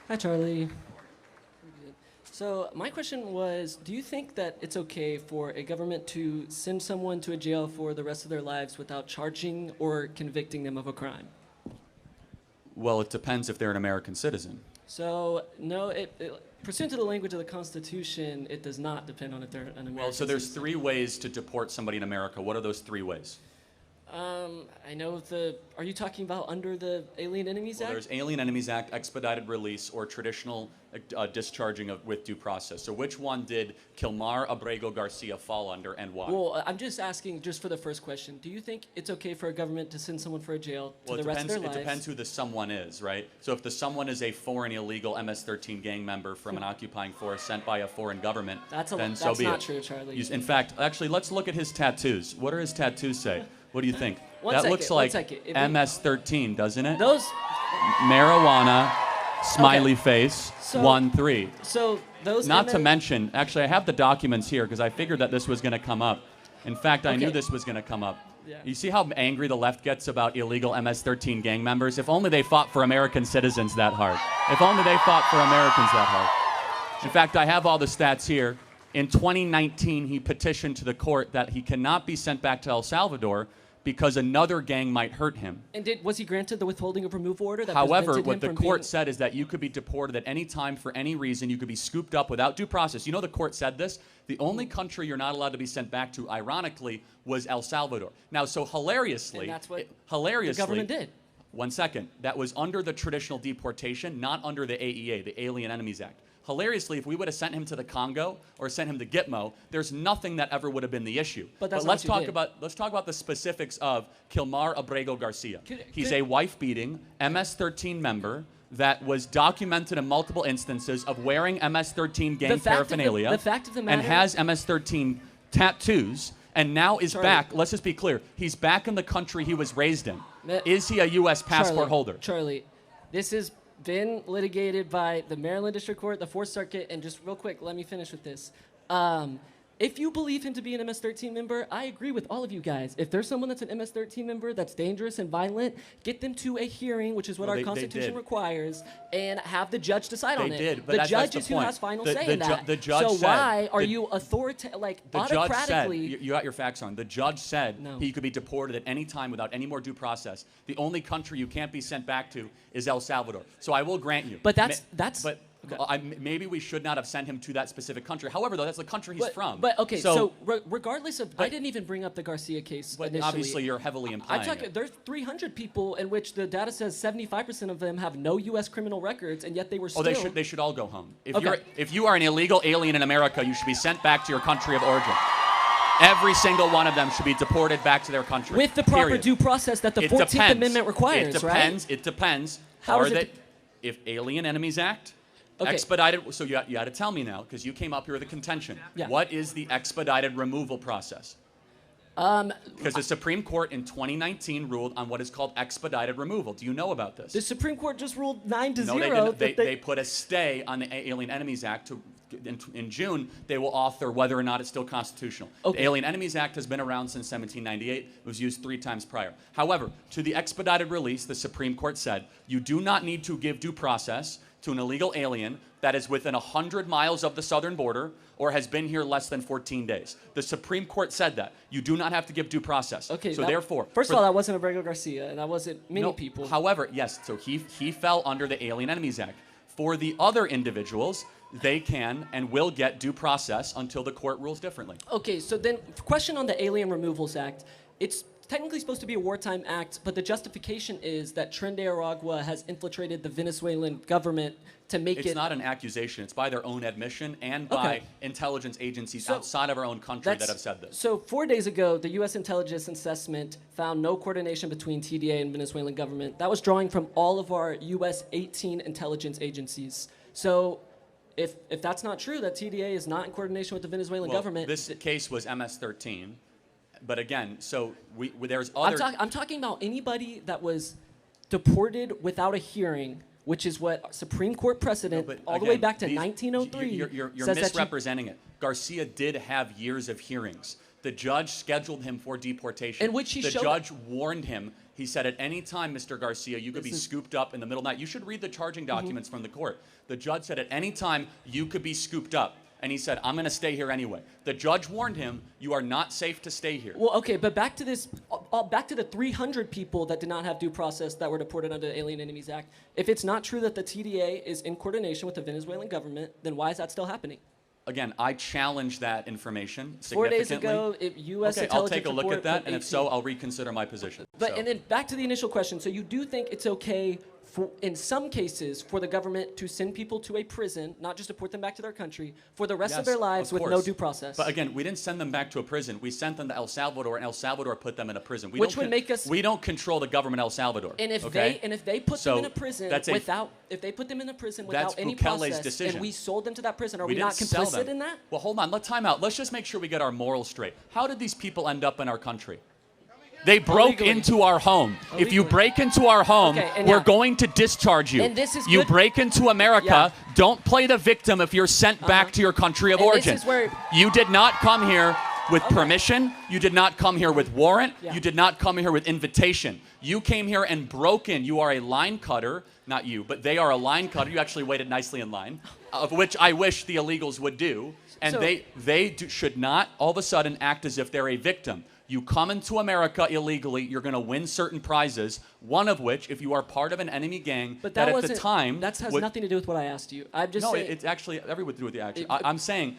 Hi, Charlie. So my question was, do you think that it's okay for a government to send someone to a jail for the rest of their lives without charging or convicting them of a crime? Well, it depends if they're an American citizen. So no, pursuant to the language of the Constitution, it does not depend on if they're an American Well, so there's citizen. 3 ways to deport somebody in America. What are those 3 ways? I know are you talking about under the Alien Enemies Well, Act? there's Alien Enemies Act, expedited release, or traditional discharging with due process. So which one did Kilmar Abrego Garcia fall under, and why? Well, I'm just asking, just for the first question, do you think it's okay for a government to send someone for a jail to the rest of their lives? It depends who the someone is, right? So if the someone is a foreign illegal MS-13 gang member from an occupying force sent by a foreign government, then so be it. That's not true, Charlie. In fact, actually, let's look at his tattoos. What do his tattoos say? What do you think? Looks one like second. MS-13, doesn't it? Those Marijuana, smiley face, So- 1-3. So those Not to MS mention, actually, I have the documents here because I figured that this was going to come up. In fact, I knew Okay. this was going to come up. Yeah. You see how angry the left gets about illegal MS-13 gang members? If only they fought for American citizens that hard. If only they fought for Americans that hard. In fact, I have all the stats here. In 2019, he petitioned to the court that he cannot be sent back to El Salvador because another gang might hurt him. And was he granted the withholding of removal order that However, prevented what him the from court being... said is that you could be deported at any time for any reason. You could be scooped up without due process. You know the court said this? The only country you're not allowed to be sent back to, ironically, was El Salvador. Now, so hilariously... And that's what hilariously, the government did. 1 second. That was under the traditional deportation, not under the AEA, the Alien Enemies Act. Hilariously, if we would have sent him to the Congo or sent him to Gitmo, there's nothing that ever would have been the issue. But that's let's not what you talk did. let's talk about the specifics of Kilmar Abrego Garcia. He's could- a wife-beating MS-13 member that was documented in multiple instances of wearing MS-13 gang paraphernalia the fact of the and matter... has MS-13 tattoos and now is Charlie. back. Let's just be clear. He's back in the country he was raised in. Ma- Is he a U.S. passport holder? Charlie, this has been litigated by the Maryland District Court, the Fourth Circuit, and just real quick, let me finish with this. If you believe him to be an MS-13 member, I agree with all of you guys. If there's someone that's an MS-13 member that's dangerous and violent, get them to a hearing, which is what Well, our they Constitution did. requires, and have the judge decide on it. They did, but the that's judge the is who point. has final The- say the in ju- that. the judge so said- why are the- you like The judge said, autocratically? you got your facts on. The judge said No. he could be deported at any time without any more due process. The only country you can't be sent back to is El Salvador. So I will grant you. But that's- But maybe we should not have sent him to that specific country. However, though, that's the country he's from. But okay, so regardless of, I didn't even bring up the Garcia case But initially. obviously, you're heavily implying I'm talking. it. There's 300 people in which the data says 75% of them have no U.S. criminal records, and yet they were still. Oh, they should all go home. Okay. If you are an illegal alien in America, you should be sent back to your country of origin. Every single one of them should be deported back to their country. with the proper period. due process that the It 14th depends. Amendment requires, It depends. It depends. How Are does it they, if Alien Enemies Act, Okay. expedited. So you got to tell me now, because you came up here with a contention. Yeah. What is the expedited removal process? Because the Supreme Court in 2019 ruled on what is called expedited removal. Do you know about this? The Supreme Court just ruled 9-0. No, they didn't. that They put a stay on the Alien Enemies Act. In June, they will author whether or not it's still constitutional. Okay. The Alien Enemies Act has been around since 1798. It was used 3 times prior. However, to the expedited release, the Supreme Court said, you do not need to give due process to an illegal alien that is within 100 miles of the southern border or has been here less than 14 days. The Supreme Court said that. You do not have to give due process. Okay. So therefore... First of all, that wasn't Abrego Garcia, and that wasn't many people. However, yes, so he fell under the Alien Enemies Act. For the other individuals, they can and will get due process until the court rules differently. Okay, so then, question on the Alien Removals Act. It's technically supposed to be a wartime act, but the justification is that Tren de Aragua has infiltrated the Venezuelan government to make It's not an accusation. It's by their own admission and by Okay. intelligence agencies So outside of our own country that have said this. So 4 days ago, the U.S. intelligence assessment found no coordination between TDA and Venezuelan government. That was drawing from all of our U.S. 18 intelligence agencies. So if that's not true, that TDA is not in coordination with the Venezuelan government. This case was MS-13. But again, so there's other... I'm talking about anybody that was deported without a hearing, which is what Supreme Court precedent all the way back to 1903 You're says that misrepresenting it. Garcia did have years of hearings. The judge scheduled him for deportation. In which he the showed- judge warned him He said, at any time, Mr. Garcia, you could be scooped up in the middle of the night. You should read the charging documents from the court. The judge said, at any time, you could be scooped up. And he said, I'm going to stay here anyway. The judge warned him, you are not safe to stay here. Well, okay, but back to this, back to the 300 people that did not have due process that were deported under the Alien Enemies Act. If it's not true that the TDA is in coordination with the Venezuelan government, then why is that still happening? Again, I challenge that information 4 days significantly. ago, U.S. Okay, intelligence I'll take a look report at that, put and if 18. so, I'll reconsider my position. But and then back to the initial question. So you do think it's okay for, in some cases, for the government to send people to a prison, not just deport them back to their country, for the rest of their lives with no due process? But again, we didn't send them back to a prison. We sent them to El Salvador, and El Salvador put them in a prison. Which would make us. We don't control the government of El Salvador. And if okay? they put them in a prison without, if they put them in a prison without any process, decision. and we sold them to that prison, are we didn't not complicit in that? Well, hold on. Let's time out. Let's just make sure we get our morals straight. How did these people end up in our country? They broke into our home. If you break into our home, we're going to discharge you. And this is you good. break into America, don't play the victim if you're sent back to your country of origin. This is where you did not come here with permission. You did not come here with warrant. You did not come here with invitation. You came here and broke in. You are a line cutter. Not you, but they are a line cutter. You actually waited nicely in line, of which I wish the illegals would do. And so, they should not all of a sudden act as if they're a victim. You come into America illegally, you're going to win certain prizes, one of which, if you are part of an enemy gang, but that at the time... That has nothing to do with what I asked you. I'm just saying... No, it's actually everything to do with the action. I'm saying...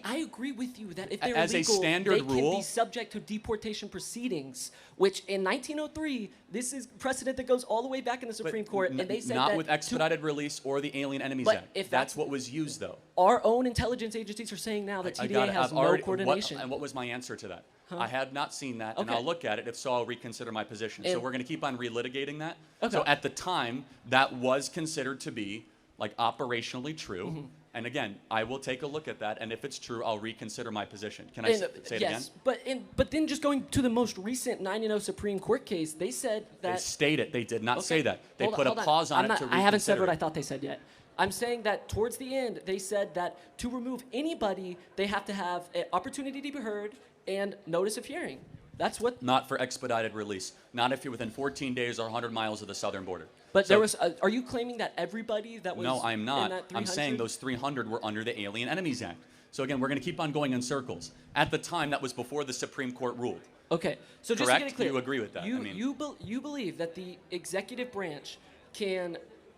I agree with you that if they're as illegal, a standard they rule, can be subject to deportation proceedings, which in 1903, this is precedent that goes all the way back in the Supreme Court, and they said not that... with expedited release or the Alien Enemies Act. If that's what was used, though. Our own intelligence agencies are saying now that TDA has no coordination. And what was my answer to that? I have not seen that, and I'll look at it. If so, I'll reconsider my position. So we're going to keep on relitigating that. So at the time, that was considered to be like operationally true. And again, I will take a look at that, and if it's true, I'll reconsider my position. Can I say it again? Yes, but then just going to the most recent 9-0 Supreme Court case, they said that... They stated. They did not say that. They put a pause on it to reconsider. I haven't said what I thought they said yet. I'm saying that towards the end, they said that to remove anybody, they have to have an opportunity to be heard and notice of hearing. That's what... Not for expedited release. Not if you're within 14 days or 100 miles of the southern border. But there was... are you claiming that everybody that was... No, I'm not. In that 300? I'm saying those 300 were under the Alien Enemies Act. So again, we're going to keep on going in circles. At the time, that was before the Supreme Court ruled. Okay. So just to get it clear... You agree with that? You believe that the executive branch can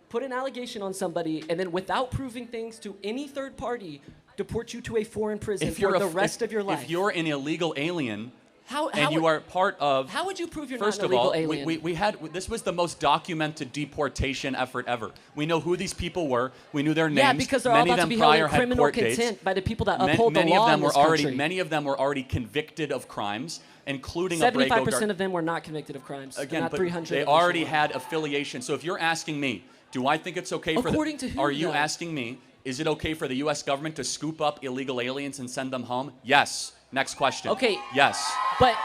put an allegation on somebody and then without proving things to any third party, deport you to a foreign prison for the rest of your life? If you're an illegal alien... and you are part of... How would you prove you're not an illegal alien? First of all, this was the most documented deportation effort ever. We know who these people were. We knew their names. Yeah, because they're all about to be held in criminal contempt by the people that uphold the law in this country. Many of them were already convicted of crimes, including Abrego Garcia. 75% of them were not convicted of crimes. Again, not but 300 they already had affiliation. So if you're asking me, do I think it's okay for According to who, Are you though? asking me, is it okay for the U.S. government to scoop up illegal aliens and send them home? Yes. Next question. Okay. Yes. But...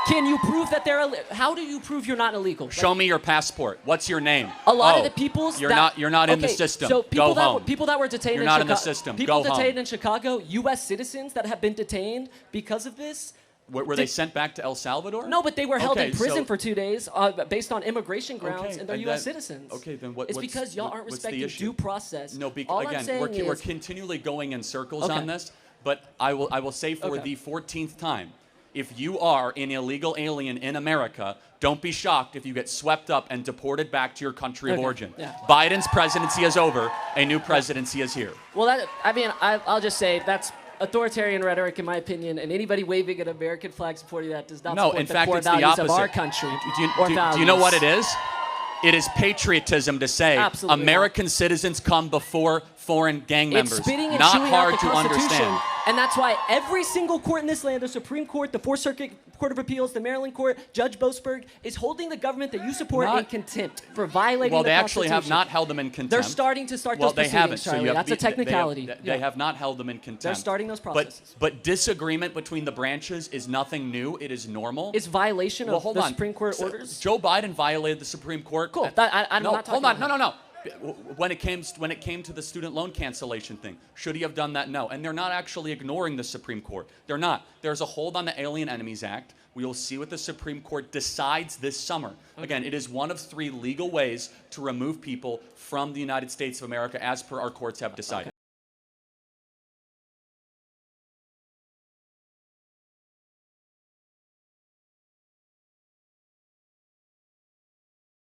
Can you prove that they're... How do you prove you're not illegal? Show me your passport. What's your name? A lot of the people's... You're not in the system. So Go home. People that were detained you're in not Chicago... in the system. People Go detained home. in Chicago, U.S. citizens that have been detained because of this... Were they sent back to El Salvador? No, but they were held in prison for 2 days based on immigration grounds, and they're U.S. citizens. Okay, then it's because y'all aren't respecting due process. No, again, we're continually going in circles on this, but I will say for the 14th time, if you are an illegal alien in America, don't be shocked if you get swept up and deported back to your country of origin. Yeah. Biden's presidency is over. A new presidency is here. Well, I'll just say that's authoritarian rhetoric, in my opinion, and anybody waving an American flag supporting that does not support the core values of our country. Do you know what it is? It is patriotism to say American citizens come before foreign gang members. It's spitting and not chewing hard out the to understand. And that's why every single court in this land, the Supreme Court, the Fourth Circuit Court of Appeals, the Maryland Court, Judge Boasberg, is holding the government that you support in contempt for violating the Constitution. Well, they actually have not held them in contempt. They're starting to start those proceedings, Charlie. That's a technicality. They have not held them in contempt. They're starting those processes. But disagreement between the branches is nothing new. It is normal. It's violation of the Supreme Court orders? Joe Biden violated the Supreme Court. Cool. I'm not talking about No. When it came to the student loan cancellation thing, should he have done that? No. And they're not actually ignoring the Supreme Court. They're not. There's a hold on the Alien Enemies Act. We will see what the Supreme Court decides this summer. Okay. Again, it is one of 3 legal ways to remove people from the United States of America as per our courts have decided.